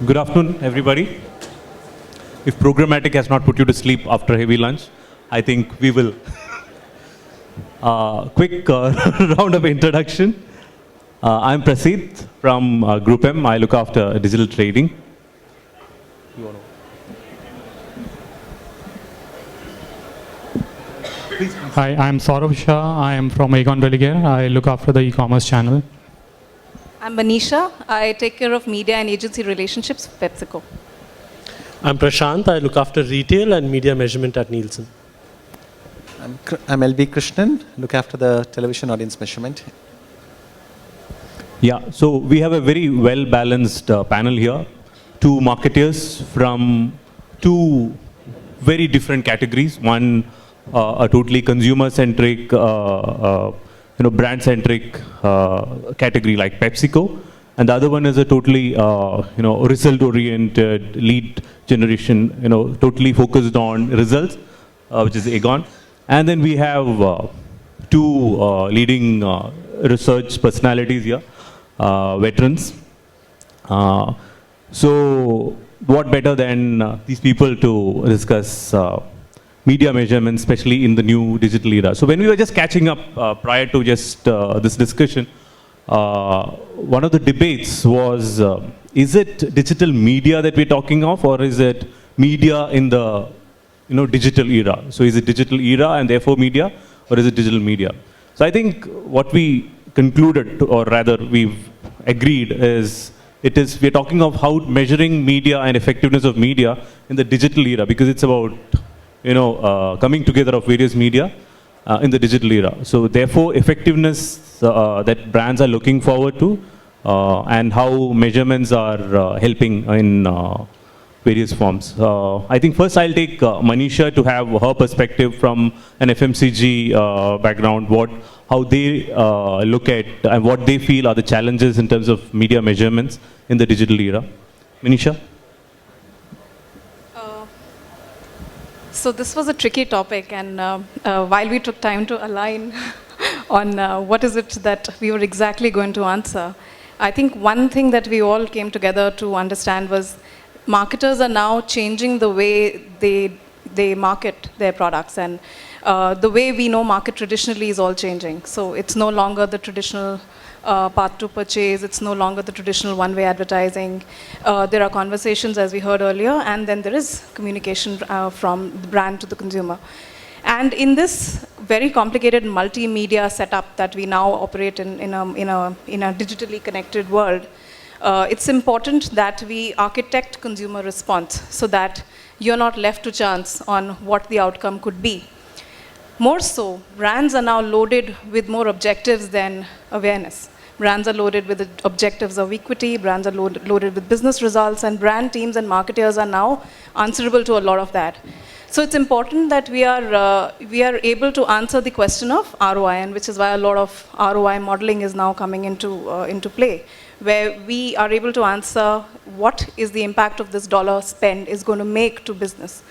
Good afternoon, everybody. If programmatic has not put you to sleep after heavy lunch, I think we will. Quick round of introduction. I'm Prasid from Group M. I look after digital trading. Hi, I'm Saurav Shah. I am from Aegon Religare. I look after the e-commerce channel. I'm Manisha. I take care of media and agency relationships for PepsiCo. I'm Prashant. I look after retail and media measurement at Nielsen. I'm LB Krishnan, look after the television audience measurement. Yeah, so we have a very well-balanced panel here. Two marketers from two very different categories. One, a totally consumer-centric, brand-centric category like PepsiCo, and the other one is a totally, result-oriented lead generation, totally focused on results, which is Aegon. And then we have two leading research personalities here, veterans. So what better than these people to discuss media measurement, especially in the new digital era. So when we were just catching up prior to just this discussion, one of the debates was, is it digital media that we're talking of, or is it media in the digital era? So is it digital era and therefore media, or is it digital media? So I think what we concluded, or rather we've agreed, is we're talking of how measuring media and effectiveness of media in the digital era, because it's about coming together of various media in the digital era. So therefore, effectiveness that brands are looking forward to, and how measurements are helping in various forms. I think first I'll take Manisha to have her perspective from an FMCG background, how they look at and what they feel are the challenges in terms of media measurements in the digital era. Manisha? So this was a tricky topic, and while we took time to align on what is it that we were exactly going to answer, I think one thing that we all came together to understand was marketers are now changing the way they market their products, and the way we know market traditionally is all changing. So it's no longer the traditional path to purchase, it's no longer the traditional one-way advertising. There are conversations, as we heard earlier, and then there is communication from the brand to the consumer. And in this very complicated multimedia setup that we now operate in a digitally connected world, it's important that we architect consumer response so that you're not left to chance on what the outcome could be. More so, brands are now loaded with more objectives than awareness. Brands are loaded with the objectives of equity, brands are loaded with business results, and brand teams and marketers are now answerable to a lot of that. So it's important that we are able to answer the question of ROI, and which is why a lot of ROI modeling is now coming into play, where we are able to answer what is the impact of this dollar spend is going to make to business.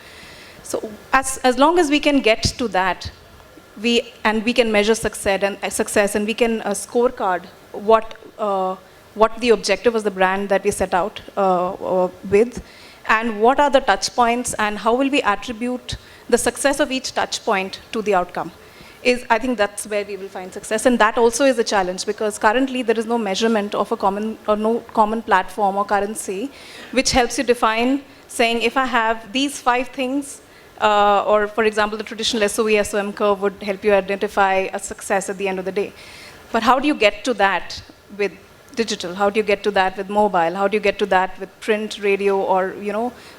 So as long as we can get to that, we can measure success and we can scorecard what the objective was, the brand that we set out with, and what are the touch points and how will we attribute the success of each touch point to the outcome. I think that's where we will find success, and that also is a challenge, because currently there is no measurement of no common platform or currency which helps you define, saying if I have these 5 things, or for example the traditional SOE SOM curve would help you identify a success at the end of the day. But how do you get to that with digital? How do you get to that with mobile? How do you get to that with print, radio, or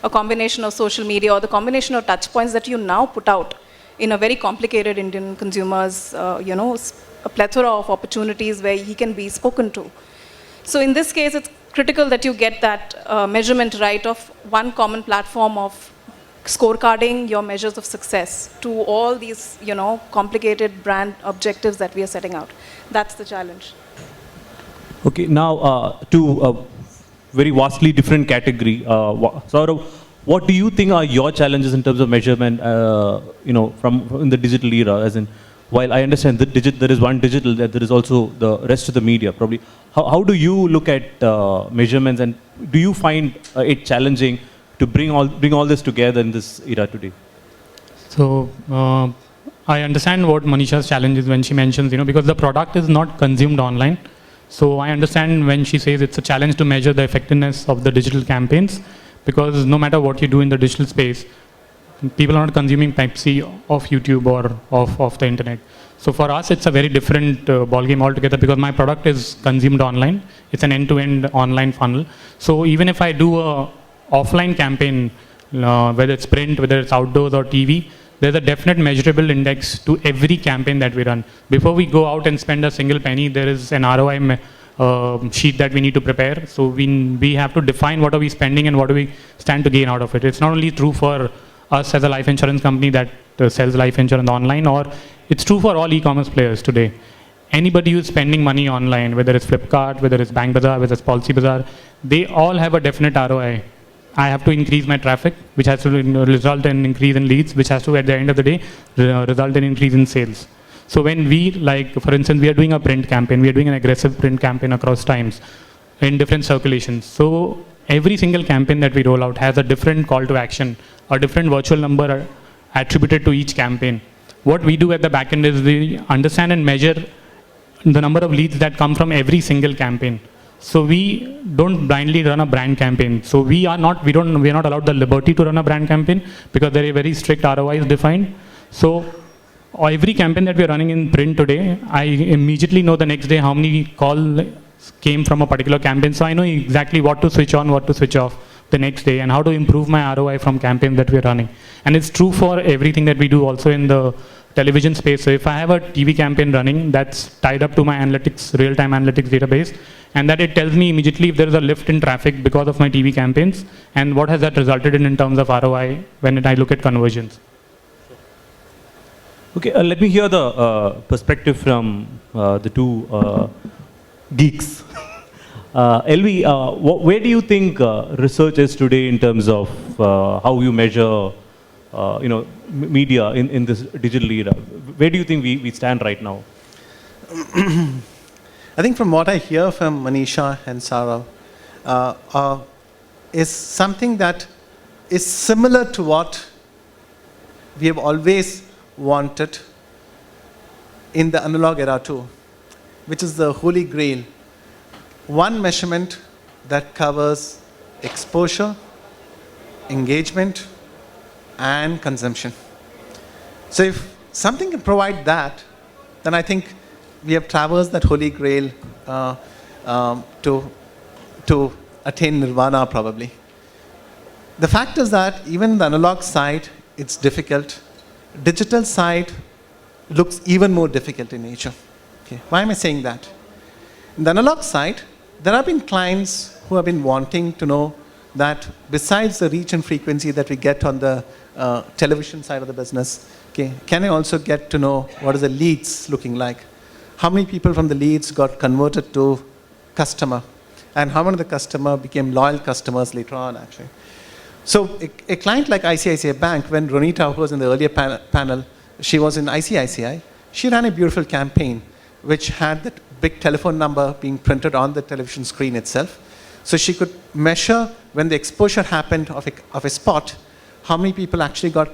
a combination of social media, or the combination of touch points that you now put out in a very complicated Indian consumer's, a plethora of opportunities where he can be spoken to. So in this case, it's critical that you get that measurement right of one common platform of scorecarding your measures of success to all these, complicated brand objectives that we are setting out. That's the challenge. Okay, now to a very vastly different category. Saurav, what do you think are your challenges in terms of measurement, from in the digital era? As in, while I understand that there is one digital, that there is also the rest of the media, probably. How do you look at measurements, and do you find it challenging to bring all this together in this era today? So I understand what Manisha's challenge is when she mentions, because the product is not consumed online. So I understand when she says it's a challenge to measure the effectiveness of the digital campaigns, because no matter what you do in the digital space, people are not consuming Pepsi of YouTube or of the internet. So for us, it's a very different ballgame altogether, because my product is consumed online. It's an end-to-end online funnel. So even if I do a offline campaign, whether it's print, whether it's outdoors or TV, there's a definite measurable index to every campaign that we run. Before we go out and spend a single penny, there is an ROI sheet that we need to prepare. So we have to define what are we spending and what do we stand to gain out of it. It's not only true for us as a life insurance company that sells life insurance online, or it's true for all e-commerce players today. Anybody who's spending money online, whether it's Flipkart, whether it's Bank Bazaar, whether it's Policy Bazaar, they all have a definite ROI. I have to increase my traffic, which has to result in increase in leads, which has to, at the end of the day, result in increase in sales. So when we, for instance, we are doing a print campaign, we are doing an aggressive print campaign across times in different circulations. So every single campaign that we roll out has a different call to action, a different virtual number attributed to each campaign. What we do at the back end is we understand and measure the number of leads that come from every single campaign. So we don't blindly run a brand campaign. So we are not allowed the liberty to run a brand campaign, because there are very strict ROIs defined. So every campaign that we are running in print today, I immediately know the next day how many calls came from a particular campaign. So I know exactly what to switch on, what to switch off the next day, and how to improve my ROI from campaigns that we are running. And it's true for everything that we do also in the television space. So if I have a TV campaign running, that's tied up to my analytics, real-time analytics database, and that it tells me immediately if there is a lift in traffic because of my TV campaigns, and what has that resulted in terms of ROI when I look at conversions. Okay, let me hear the perspective from the two geeks. LV, where do you think research is today in terms of how you measure media in this digital era? Where do you think we stand right now? I think from what I hear from Manisha and Saurav, is something that is similar to what we have always wanted in the analog era too, which is the holy grail. One measurement that covers exposure, engagement, and consumption. So if something can provide that, then I think we have traversed that holy grail to attain nirvana probably. The fact is that even the analog side, it's difficult. Digital side looks even more difficult in nature. Okay. Why am I saying that? In the analog side, there have been clients who have been wanting to know that besides the reach and frequency that we get on the television side of the business, okay, can I also get to know what is the leads looking like? How many people from the leads got converted to customer? And how many of the customer became loyal customers later on actually? So a client like ICICI Bank, when Ronita, who was in the earlier panel, she was in ICICI, she ran a beautiful campaign which had that big telephone number being printed on the television screen itself. So she could measure when the exposure happened of a spot, how many people actually got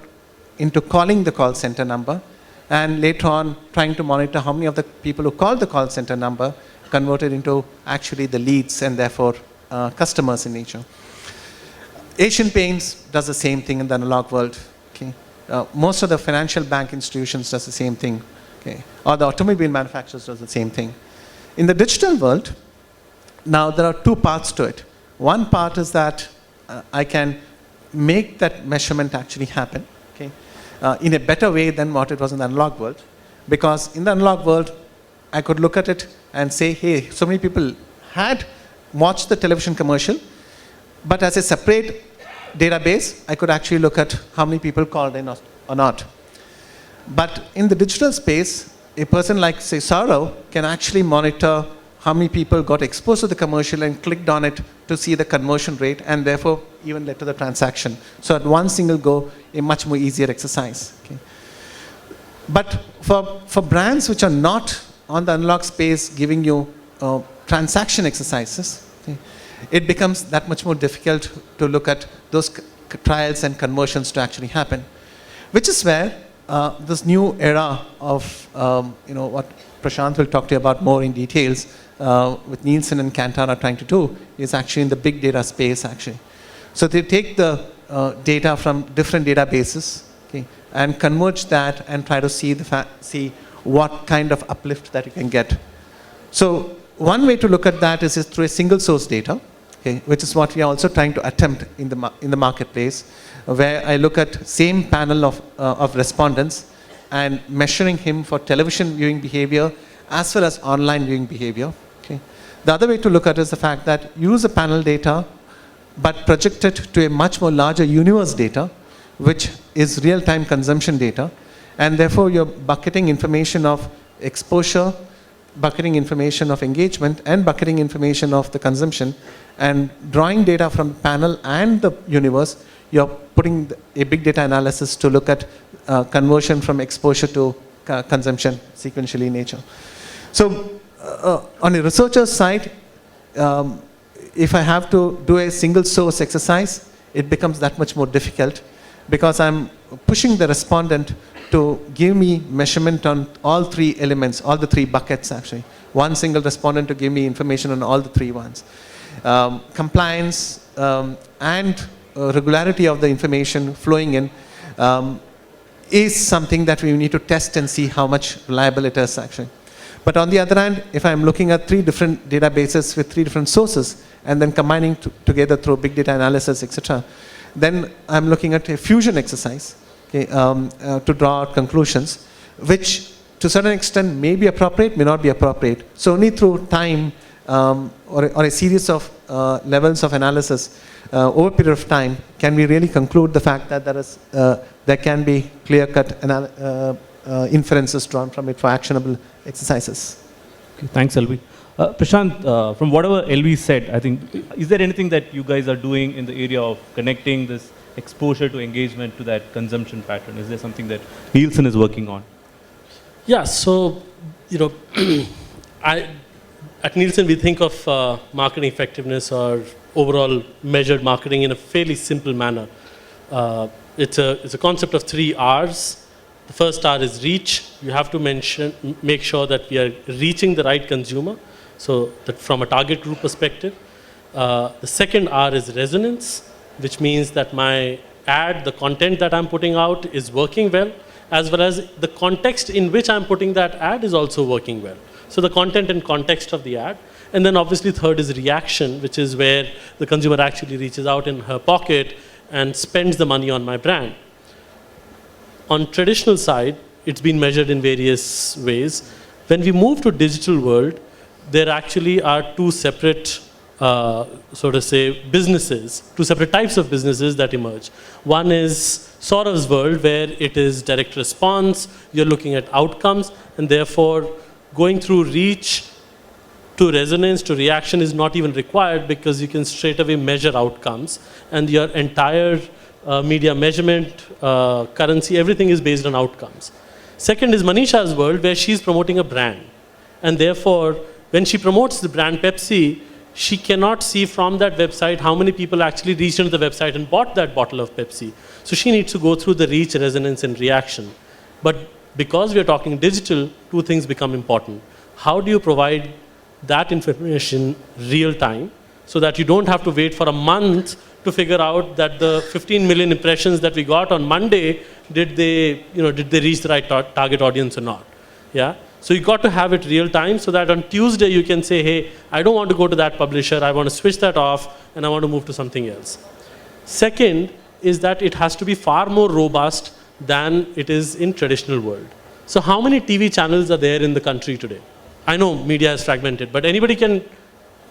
into calling the call center number, and later on trying to monitor how many of the people who called the call center number converted into actually the leads and therefore customers in nature. Asian Paints does the same thing in the analog world. Okay? Most of the financial bank institutions does the same thing. Okay? Or the automobile manufacturers does the same thing. In the digital world, now there are two parts to it. One part is that I can make that measurement actually happen, okay, in a better way than what it was in the analog world. Because in the analog world, I could look at it and say, hey, so many people had watched the television commercial, but as a separate database, I could actually look at how many people called in or not. But in the digital space, a person like, say, Saurav can actually monitor how many people got exposed to the commercial and clicked on it to see the conversion rate and therefore even led to the transaction. So at one single go, a much more easier exercise. Okay. But for brands which are not on the analog space giving you transaction exercises, okay, it becomes that much more difficult to look at those trials and conversions to actually happen. Which is where this new era of what Prashant will talk to you about more in details with Nielsen and Kantar are trying to do is actually in the big data space actually. So they take the data from different databases, okay, and converge that and try to see what kind of uplift that you can get. So one way to look at that is through a single source data, okay, which is what we are also trying to attempt in the marketplace, where I look at same panel of respondents and measuring him for television viewing behavior as well as online viewing behavior. Okay. The other way to look at it is the fact that use the panel data but project it to a much more larger universe data, which is real-time consumption data, and therefore you're bucketing information of exposure, bucketing information of engagement, and bucketing information of the consumption, and drawing data from the panel and the universe. You're putting a big data analysis to look at conversion from exposure to consumption sequentially in nature. So on a researcher's side, if I have to do a single source exercise, it becomes that much more difficult because I'm pushing the respondent to give me measurement on all three elements, all the three buckets actually. One single respondent to give me information on all the three ones. Compliance and regularity of the information flowing in is something that we need to test and see how much reliable it is actually. But on the other hand, if I'm looking at three different databases with three different sources and then combining together through big data analysis, etc., then I'm looking at a fusion exercise, okay, to draw out conclusions, which to a certain extent may be appropriate, may not be appropriate. So only through time or a series of levels of analysis over a period of time can we really conclude the fact that there can be clear-cut inferences drawn from it for actionable exercises. Okay, thanks, LV. Prashant, from whatever LV said, I think, is there anything that you guys are doing in the area of connecting this exposure to engagement to that consumption pattern? Is there something that Nielsen is working on? Yeah, so, at Nielsen we think of marketing effectiveness or overall measured marketing in a fairly simple manner. It's a concept of 3 R's. The first R is reach. You have to make sure that we are reaching the right consumer, so that from a target group perspective. The second R is resonance, which means that my ad, the content that I'm putting out is working well, as well as the context in which I'm putting that ad is also working well. So the content and context of the ad. And then obviously third is reaction, which is where the consumer actually reaches out in her pocket and spends the money on my brand. On traditional side, it's been measured in various ways. When we move to digital world, there actually are 2 separate, so to say, businesses, 2 separate types of businesses that emerge. One is Saurav's world, where it is direct response, you're looking at outcomes, and therefore going through reach to resonance to reaction is not even required because you can straight away measure outcomes, and your entire media measurement, currency, everything is based on outcomes. Second is Manisha's world, where she's promoting a brand. And therefore, when she promotes the brand Pepsi, she cannot see from that website how many people actually reached into the website and bought that bottle of Pepsi. So she needs to go through the reach, resonance, and reaction. But because we are talking digital, 2 things become important. How do you provide that information real time so that you don't have to wait for a month to figure out that the 15 million impressions that we got on Monday, did they reach the right target audience or not? Yeah. So you got to have it real time so that on Tuesday you can say, hey, I don't want to go to that publisher, I want to switch that off and I want to move to something else. Second is that it has to be far more robust than it is in traditional world. So how many TV channels are there in the country today? I know media is fragmented, but anybody can,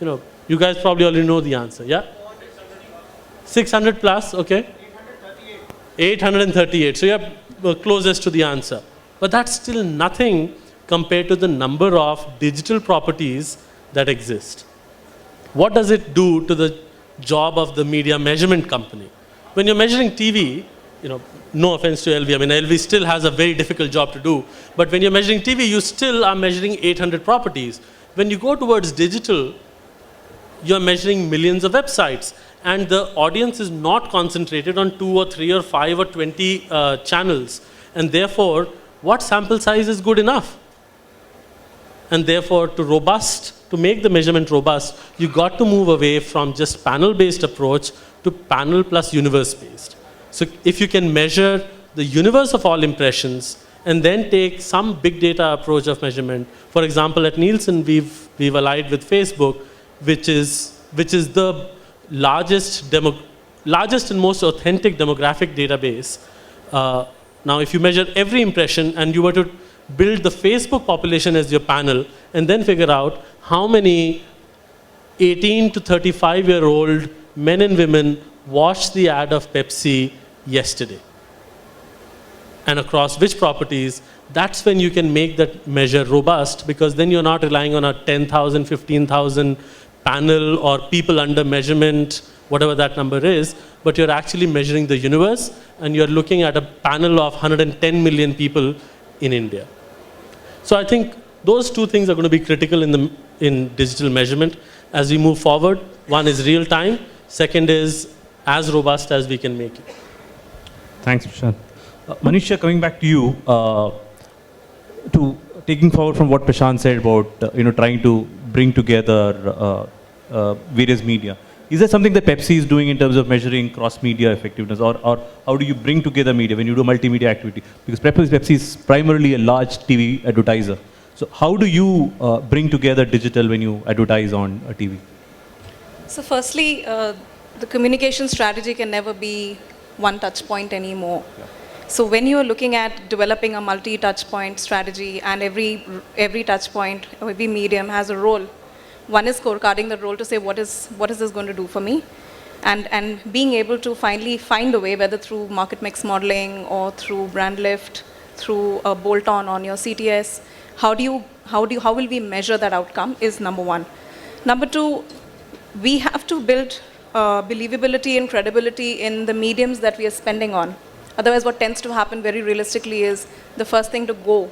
you guys probably already know the answer, yeah? 600 plus, okay? 838. So you're closest to the answer. But that's still nothing compared to the number of digital properties that exist. What does it do to the job of the media measurement company? When you're measuring TV, no offense to LV, I mean, LV still has a very difficult job to do. But when you're measuring TV, you still are measuring 800 properties. When you go towards digital, you're measuring millions of websites. And the audience is not concentrated on 2 or 3 or 5 or 20 channels. And therefore, what sample size is good enough? And therefore, to make the measurement robust, you got to move away from just panel-based approach to panel plus universe-based. So if you can measure the universe of all impressions and then take some big data approach of measurement, for example, at Nielsen, we've allied with Facebook, which is the largest and most authentic demographic database. Now, if you measure every impression and you were to build the Facebook population as your panel and then figure out how many 18 to 35-year-old men and women watched the ad of Pepsi yesterday and across which properties, that's when you can make that measure robust, because then you're not relying on a 10,000, 15,000 panel or people under measurement, whatever that number is, but you're actually measuring the universe and you're looking at a panel of 110 million people in India. So I think those two things are going to be critical in digital measurement as we move forward. One is real time. Second is as robust as we can make it. Thanks, Prashant. Manisha, coming back to you, to taking forward from what Prashant said about trying to bring together various media. Is there something that Pepsi is doing in terms of measuring cross-media effectiveness, or how do you bring together media when you do multimedia activity? Because Pepsi is primarily a large TV advertiser. So how do you bring together digital when you advertise on a TV? So firstly, the communication strategy can never be one touch point anymore. Yeah. So when you're looking at developing a multi-touch point strategy, and every touch point or every medium has a role, one is scorecarding the role to say what is this going to do for me, and being able to finally find a way, whether through market mix modeling or through brand lift, through a bolt-on on your CTS, how will we measure that outcome is number one. Number two, we have to build believability and credibility in the mediums that we are spending on. Otherwise, what tends to happen very realistically is the first thing to go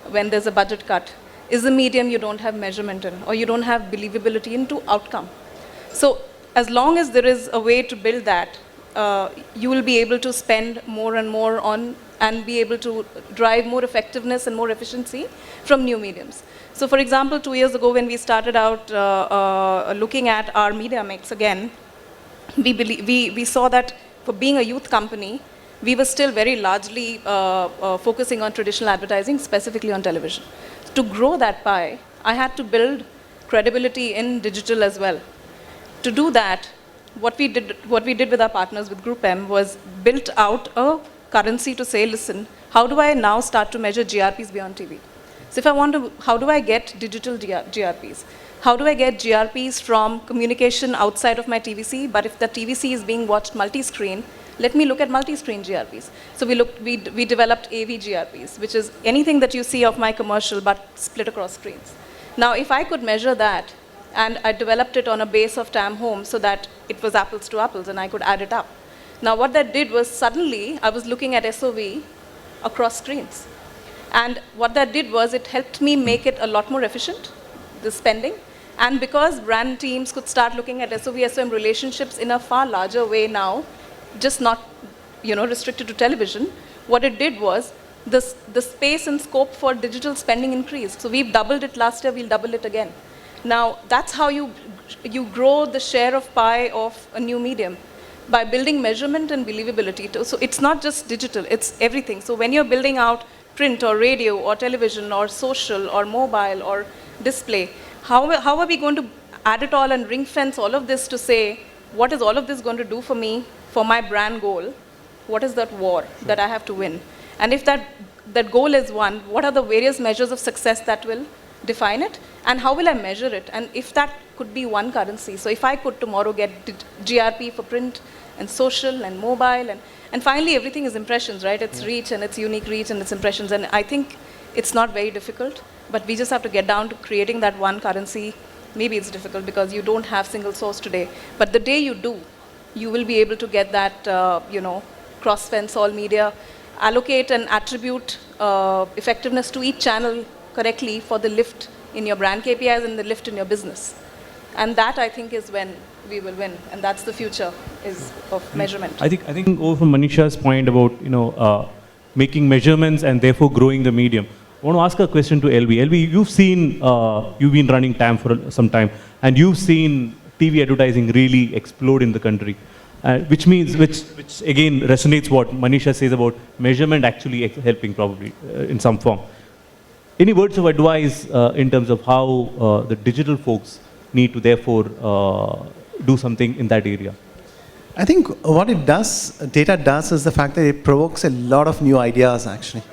when there's a budget cut is the medium you don't have measurement in, or you don't have believability into outcome. So as long as there is a way to build that, you will be able to spend more and more on and be able to drive more effectiveness and more efficiency from new mediums. So for example, 2 years ago when we started out looking at our media mix again, we saw that for being a youth company, we were still very largely focusing on traditional advertising, specifically on television. To grow that pie, I had to build credibility in digital as well. To do that, what we did with our partners with Group M was built out a currency to say, listen, how do I now start to measure GRPs beyond TV? So if I want to, how do I get digital GRPs? How do I get GRPs from communication outside of my TVC, but if the TVC is being watched multi-screen, let me look at multi-screen GRPs. So we developed AV GRPs, which is anything that you see of my commercial but split across screens. Now, if I could measure that, and I developed it on a base of TAM Home so that it was apples to apples and I could add it up. Now, what that did was suddenly I was looking at SOV across screens. And what that did was it helped me make it a lot more efficient, the spending. And because brand teams could start looking at SOV-SOM relationships in a far larger way now, just not restricted to television, what it did was the space and scope for digital spending increased. So we've doubled it last year, we'll double it again. Now, that's how you grow the share of pie of a new medium, by building measurement and believability. So it's not just digital, it's everything. So when you're building out print or radio or television or social or mobile or display, how are we going to add it all and ring fence all of this to say, what is all of this going to do for me, for my brand goal? What is that war that I have to win? And if that goal is won, what are the various measures of success that will define it? And how will I measure it? And if that could be one currency, so if I could tomorrow get GRP for print and social and mobile, and finally everything is impressions, right? It's reach and it's unique reach and it's impressions. And I think it's not very difficult, but we just have to get down to creating that one currency. Maybe it's difficult because you don't have single source today, but the day you do, you will be able to get that, cross-fence all media, allocate and attribute effectiveness to each channel correctly for the lift in your brand KPIs and the lift in your business. And that, I think, is when we will win. And that's the future of measurement. I think over from Manisha's point about, making measurements and therefore growing the medium. I want to ask a question to LV. LV, you've been running TAM for some time, and you've seen TV advertising really explode in the country, which again resonates what Manisha says about measurement actually helping probably in some form. Any words of advice in terms of how the digital folks need to therefore do something in that area? I think what data does is the fact that it provokes a lot of new ideas actually.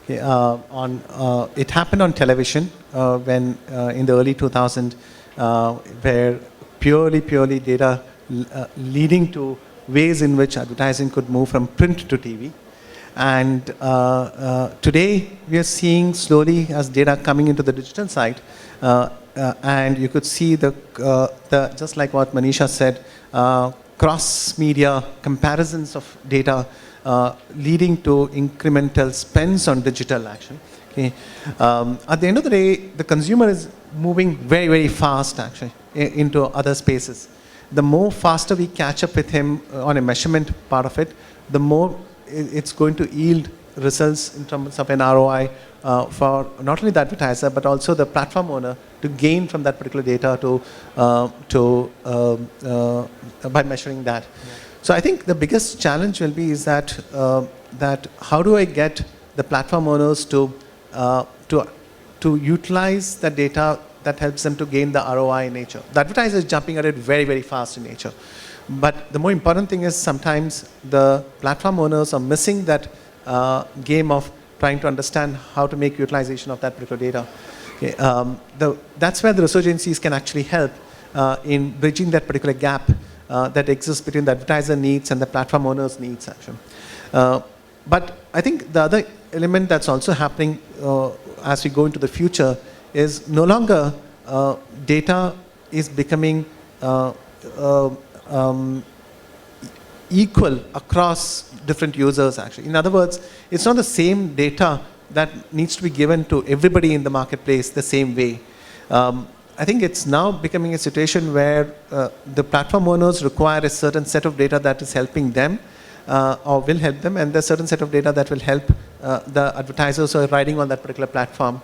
It happened on television when in the early 2000s, where purely data leading to ways in which advertising could move from print to TV. And today we are seeing slowly as data coming into the digital side, and you could see just like what Manisha said, cross-media comparisons of data leading to incremental spends on digital action. Okay. At the end of the day, the consumer is moving very, very fast actually into other spaces. The more faster we catch up with him on a measurement part of it, the more it's going to yield results in terms of an ROI for not only the advertiser but also the platform owner to gain from that particular data by measuring that. Yeah. So I think the biggest challenge will be is that how do I get the platform owners to utilize the data that helps them to gain the ROI in nature. The advertiser is jumping at it very, very fast in nature. But the more important thing is sometimes the platform owners are missing that game of trying to understand how to make utilization of that particular data. Okay, that's where the research agencies can actually help in bridging that particular gap that exists between the advertiser needs and the platform owner's needs actually. But I think the other element that's also happening as we go into the future is no longer data is becoming equal across different users actually. In other words, it's not the same data that needs to be given to everybody in the marketplace the same way. I think it's now becoming a situation where the platform owners require a certain set of data that is helping them or will help them, and there's a certain set of data that will help the advertisers who are riding on that particular platform.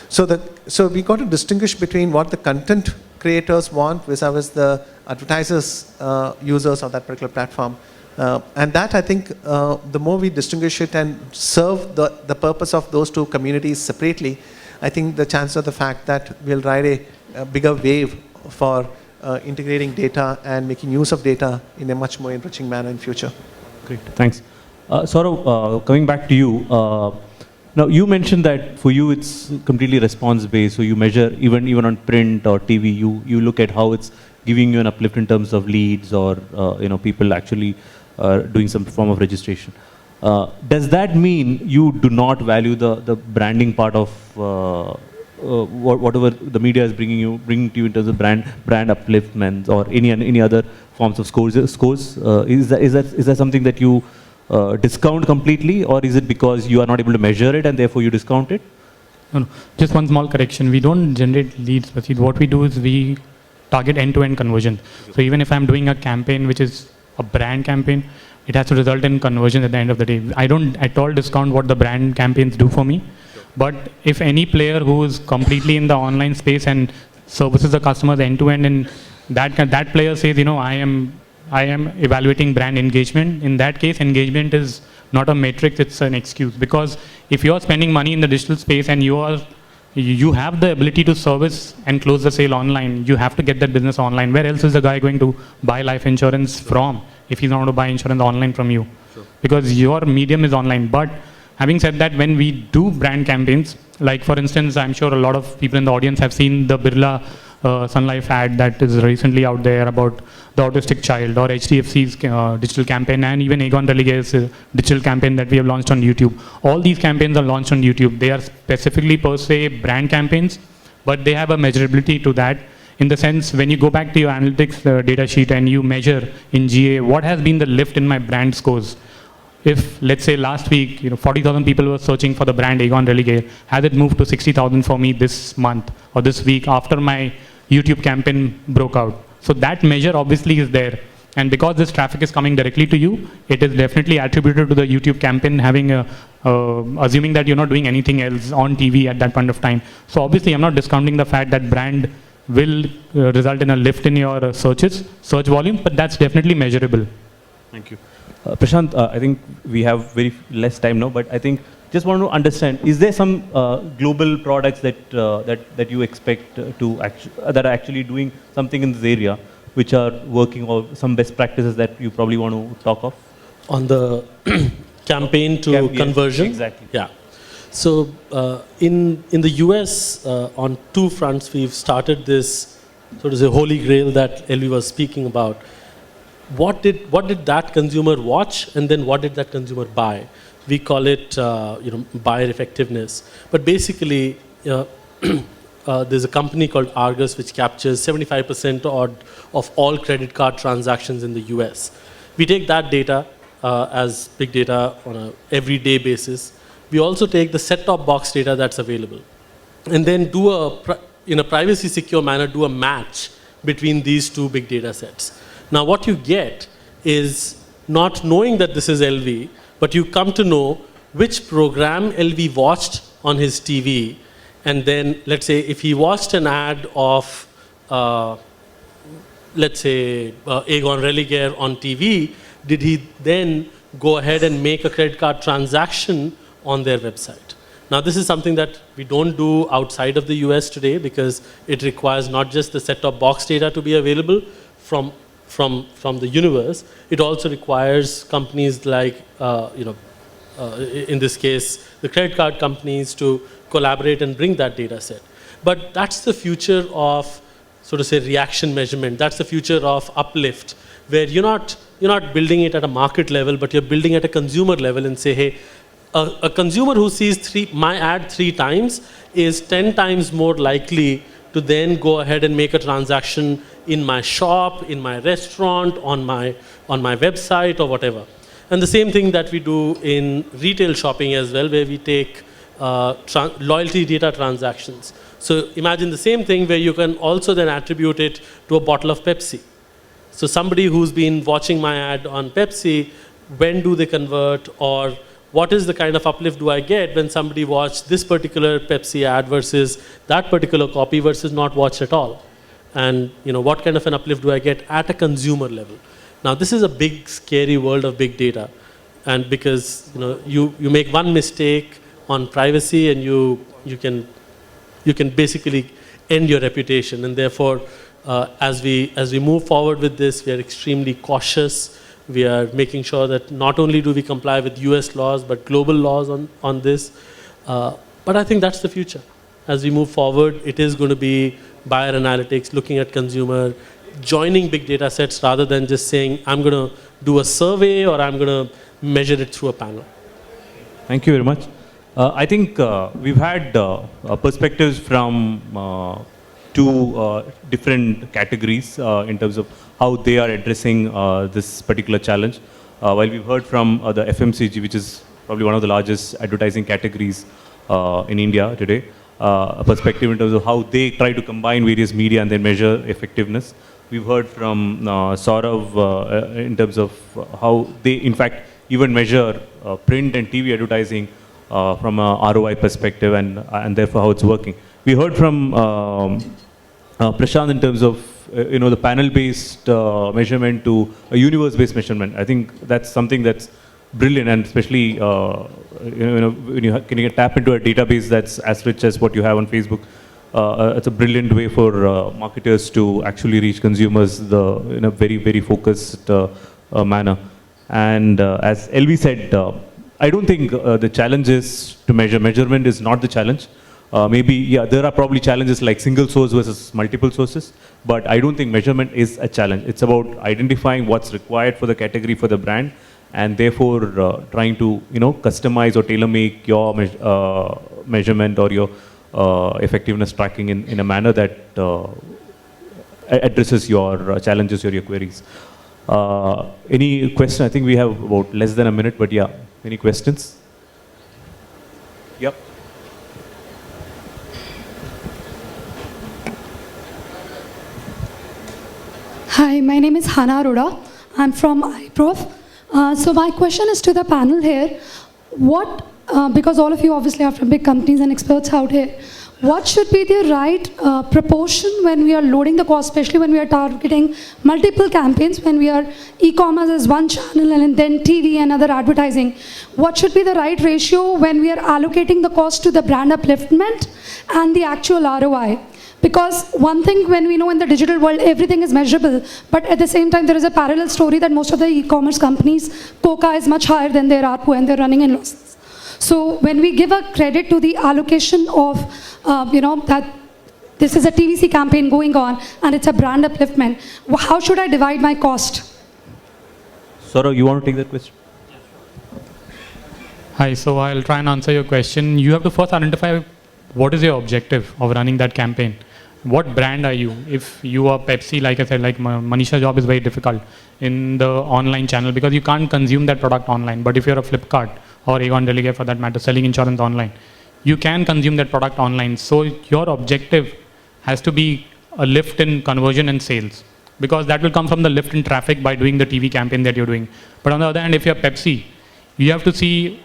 So we got to distinguish between what the content creators want versus the advertisers, users of that particular platform. And that I think the more we distinguish it and serve the purpose of those two communities separately, I think the chance of the fact that we'll ride a bigger wave for integrating data and making use of data in a much more enriching manner in future. Great, thanks. Saurav, coming back to you, now you mentioned that for you it's completely response based, so you measure even on print or TV, you look at how it's giving you an uplift in terms of leads or people actually doing some form of registration. Does that mean you do not value the branding part of whatever the media is bringing to you in terms of brand upliftments or any other forms of scores? Is that something that you discount completely, or is it because you are not able to measure it and therefore you discount it? No. Just one small correction. We don't generate leads, but what we do is we target end-to-end conversion. So even if I'm doing a campaign which is a brand campaign, it has to result in conversion at the end of the day. I don't at all discount what the brand campaigns do for me. But if any player who is completely in the online space and services the customers end-to-end, and that player says, I am evaluating brand engagement. In that case, engagement is not a metric, it's an excuse. Because if you're spending money in the digital space and you have the ability to service and close the sale online, you have to get that business online. Where else is the guy going to buy life insurance from if he's not going to buy insurance online from you? Sure. Because your medium is online. But having said that, when we do brand campaigns, like for instance, I'm sure a lot of people in the audience have seen the Birla Sun Life ad that is recently out there about the autistic child, or HDFC's digital campaign, and even Aegon Delegate's digital campaign that we have launched on YouTube. All these campaigns are launched on YouTube. They are specifically per se brand campaigns, but they have a measurability to that, in the sense when you go back to your analytics data sheet and you measure in GA what has been the lift in my brand scores. if, let's say last week, 40,000 people were searching for the brand Aegon Religare, has it moved to 60,000 for me this month or this week after my YouTube campaign broke out? So that measure obviously is there. And because this traffic is coming directly to you, it is definitely attributed to the YouTube campaign having assuming that you're not doing anything else on TV at that point of time. So obviously I'm not discounting the fact that brand will result in a lift in your search volume, but that's definitely measurable. Thank you. Prashant, I think we have very less time now, but I think just want to understand, is there some global products that you expect that are actually doing something in this area, which are working, or some best practices that you probably want to talk of? On the campaign to conversion? Yes, exactly. Yeah. So in the US, on two fronts, we've started this sort of a holy grail that Elvi was speaking about. What did that consumer watch, and then what did that consumer buy? We call it buyer effectiveness. But basically, there's a company called Argus which captures 75% of all credit card transactions in the US. We take that data as big data on an everyday basis. We also take the set-top box data that's available, and then in a privacy secure manner, do a match between these two big data sets. Now what you get is not knowing that this is LV, but you come to know which program LV watched on his TV. And then, let's say, if he watched an ad of, let's say, Aegon Religare on TV, did he then go ahead and make a credit card transaction on their website? Now, this is something that we don't do outside of the US today, because it requires not just the set-top box data to be available from the universe. It also requires companies like, in this case, the credit card companies to collaborate and bring that data set. But that's the future of, so to say, reaction measurement. That's the future of uplift, where you're not building it at a market level, but you're building at a consumer level and say, hey, a consumer who sees my ad 3 times is 10 times more likely to then go ahead and make a transaction in my shop, in my restaurant, on my website, or whatever. And the same thing that we do in retail shopping as well, where we take loyalty data transactions. So imagine the same thing where you can also then attribute it to a bottle of Pepsi. So somebody who's been watching my ad on Pepsi, when do they convert, or what is the kind of uplift do I get when somebody watched this particular Pepsi ad versus that particular copy versus not watched at all? And what kind of an uplift do I get at a consumer level? Now this is a big, scary world of big data. And because you make one mistake on privacy and you can basically end your reputation. And therefore, as we move forward with this, we are extremely cautious. We are making sure that not only do we comply with US laws, but global laws on this. But I think that's the future. As we move forward, it is going to be buyer analytics, looking at consumer, joining big data sets rather than just saying, I'm going to do a survey or I'm going to measure it through a panel. Thank you very much. I think we've had perspectives from 2 different categories in terms of how they are addressing this particular challenge. While we've heard from the FMCG, which is probably one of the largest advertising categories in India today, a perspective in terms of how they try to combine various media and then measure effectiveness. We've heard from Saurav in terms of how they, in fact, even measure print and TV advertising from a ROI perspective and therefore how it's working. We heard from Prashant in terms of the panel-based measurement to a universe-based measurement. I think that's something that's brilliant, and especially when you can tap into a database that's as rich as what you have on Facebook. It's a brilliant way for marketers to actually reach consumers in a very, very focused manner. And as LV said, I don't think the challenge is to measure. Measurement is not the challenge. Maybe, there are probably challenges like single source versus multiple sources, but I don't think measurement is a challenge. It's about identifying what's required for the category, for the brand, and therefore trying to customize or tailor-make your measurement or your effectiveness tracking in a manner that addresses your challenges or your queries. Any question? I think we have about less than a minute, but yeah, any questions? Yep. Hi, my name is Hana Arora. I'm from iProf. So my question is to the panel here. What, because all of you obviously are from big companies and experts out here, what should be the right proportion when we are loading the cost, especially when we are targeting multiple campaigns, when we are e-commerce as one channel and then TV and other advertising? What should be the right ratio when we are allocating the cost to the brand upliftment and the actual ROI? Because one thing, when we know in the digital world, everything is measurable, but at the same time, there is a parallel story that most of the e-commerce companies, Coca is much higher than their ARPU and they're running in losses. So when we give a credit to the allocation of, that this is a TVC campaign going on and it's a brand upliftment, how should I divide my cost? Saurav, you want to take that question? Hi, so I'll try and answer your question. You have to first identify what is your objective of running that campaign. What brand are you? If you are Pepsi, like I said, like Manisha's job is very difficult in the online channel because you can't consume that product online. But if you're a Flipkart or Aegon Delegate for that matter, selling insurance online, you can consume that product online. So your objective has to be a lift in conversion and sales, because that will come from the lift in traffic by doing the TV campaign that you're doing. But on the other hand, if you're Pepsi, you have to see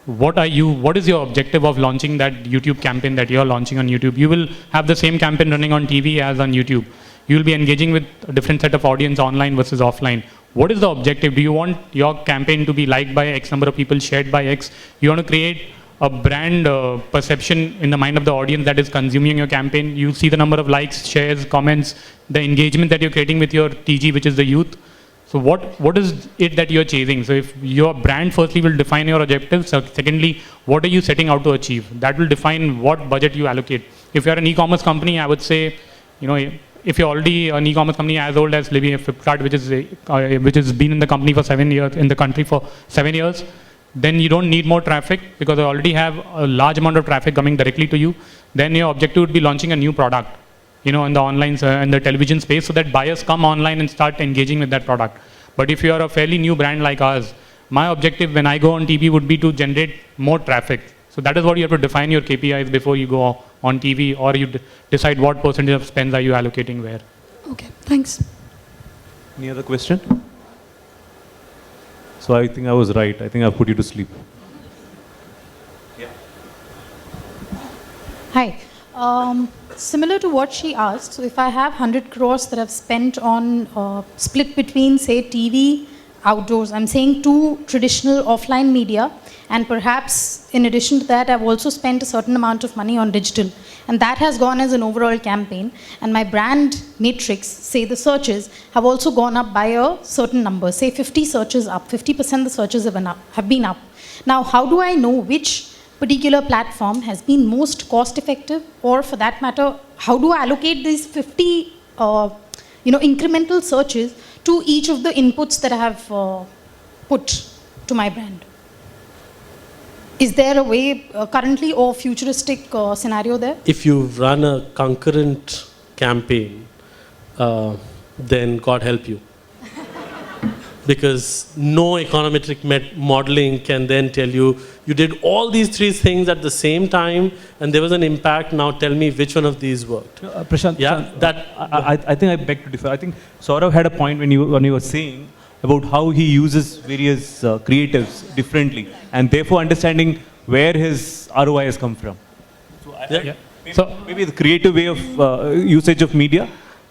what is your objective of launching that YouTube campaign that you're launching on YouTube. You will have the same campaign running on TV as on YouTube. You will be engaging with a different set of audience online versus offline. What is the objective? Do you want your campaign to be liked by X number of people, shared by X? You want to create a brand perception in the mind of the audience that is consuming your campaign. You see the number of likes, shares, comments, the engagement that you're creating with your TG, which is the youth. So what is it that you're chasing? So if your brand firstly will define your objectives, so secondly, what are you setting out to achieve? That will define what budget you allocate. If you're an e-commerce company, I would say, if you're already an e-commerce company as old as maybe Flipkart, which has been in the company for 7 years, in the country for 7 years, then you don't need more traffic because you already have a large amount of traffic coming directly to you. Then your objective would be launching a new product, in the online and the television space, so that buyers come online and start engaging with that product. But if you are a fairly new brand like ours, my objective when I go on TV would be to generate more traffic. So that is what you have to define your KPIs before you go on TV, or you decide what percentage of spends are you allocating where. Okay, thanks. Any other question? So I think I was right. I think I put you to sleep. Yeah. Hi. Similar to what she asked, so if I have 100 crores that I've spent on split between, say, TV, outdoors, I'm saying 2 traditional offline media, and perhaps in addition to that, I've also spent a certain amount of money on digital, and that has gone as an overall campaign, and my brand matrix, say the searches, have also gone up by a certain number, say 50 searches up, 50% the searches have been up. Now, how do I know which particular platform has been most cost effective, or for that matter, how do I allocate these 50 incremental searches to each of the inputs that I have put to my brand? Is there a way currently or futuristic scenario there? If you run a concurrent campaign, then God help you. Because no econometric modeling can then tell you, you did all these 3 things at the same time and there was an impact, now tell me which one of these worked. Prashant, Yeah, I think I beg to differ. I think Saurav had a point when you were saying about how he uses various creatives differently and therefore understanding where his ROI has come from. So maybe the creative way of usage of media.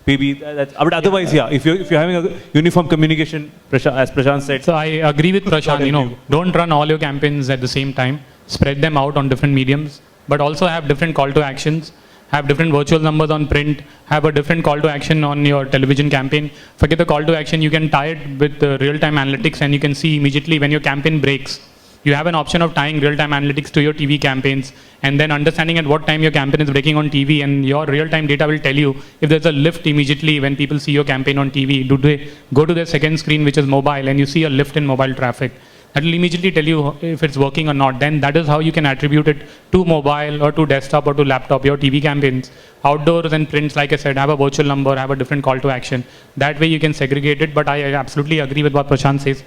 Maybe that's, but otherwise, yeah. If you're having a uniform communication, as Prashant said. So I agree with Prashant. Don't run all your campaigns at the same time. Spread them out on different mediums, but also have different call to actions. Have different virtual numbers on print. Have a different call to action on your television campaign. Forget the call to action. You can tie it with real-time analytics, and you can see immediately when your campaign breaks. You have an option of tying real-time analytics to your TV campaigns and then understanding at what time your campaign is breaking on TV, and your real-time data will tell you if there's a lift immediately when people see your campaign on TV. Do they go to their second screen, which is mobile, and you see a lift in mobile traffic? that will immediately tell you if it's working or not. Then that is how you can attribute it to mobile or to desktop or to laptop, your TV campaigns. Outdoors and prints, like I said, have a virtual number, have a different call to action. That way you can segregate it, but I absolutely agree with what Prashant says.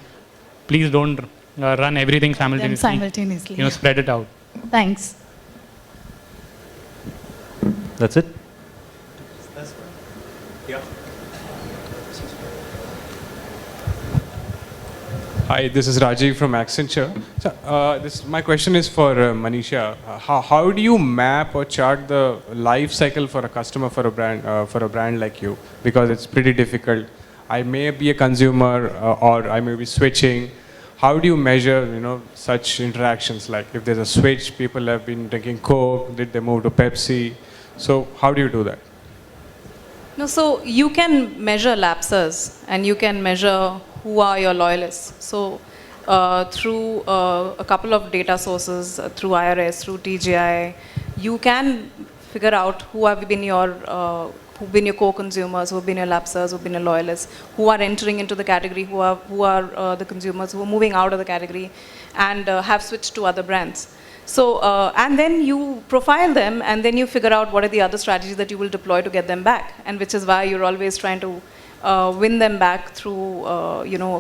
Please don't run everything simultaneously. Spread it out. Thanks. That's it? Hi, this is Rajiv from Accenture. So, my question is for Manisha. How do you map or chart the life cycle for a customer for a brand like you? Because it's pretty difficult. I may be a consumer or I may be switching. How do you measure, such interactions? Like if there's a switch, people have been drinking Coke, did they move to Pepsi? So how do you do that? No, so you can measure lapses and you can measure who are your loyalists. So through a couple of data sources, through IRS, through TGI, you can figure out who have been your co-consumers, who have been your lapsers, who have been your loyalists, who are entering into the category, who are the consumers, who are moving out of the category and have switched to other brands. So, and then you profile them and then you figure out what are the other strategies that you will deploy to get them back, and which is why you're always trying to win them back through,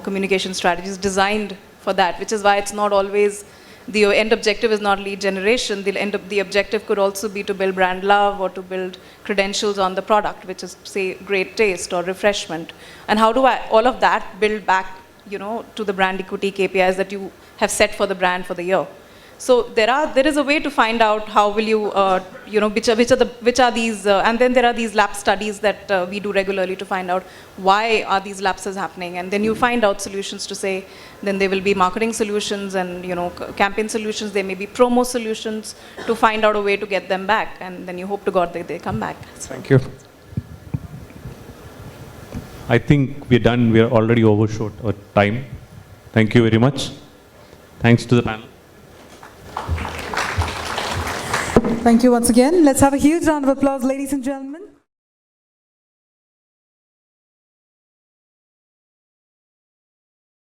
communication strategies designed for that, which is why it's not always, the end objective is not lead generation. The objective could also be to build brand love or to build credentials on the product, which is, say, great taste or refreshment. And how do all of that build back, to the brand equity KPIs that you have set for the brand for the year. So there is a way to find out how will you, which are these, and then there are these lapse studies that we do regularly to find out why are these lapses happening, and then you find out solutions to say, then there will be marketing solutions and campaign solutions, there may be promo solutions to find out a way to get them back, and then you hope to God that they come back. So. Thank you. I think we're done. We're already overshot our time. Thank you very much. Thanks to the panel. Thank you once again. Let's have a huge round of applause, ladies and gentlemen.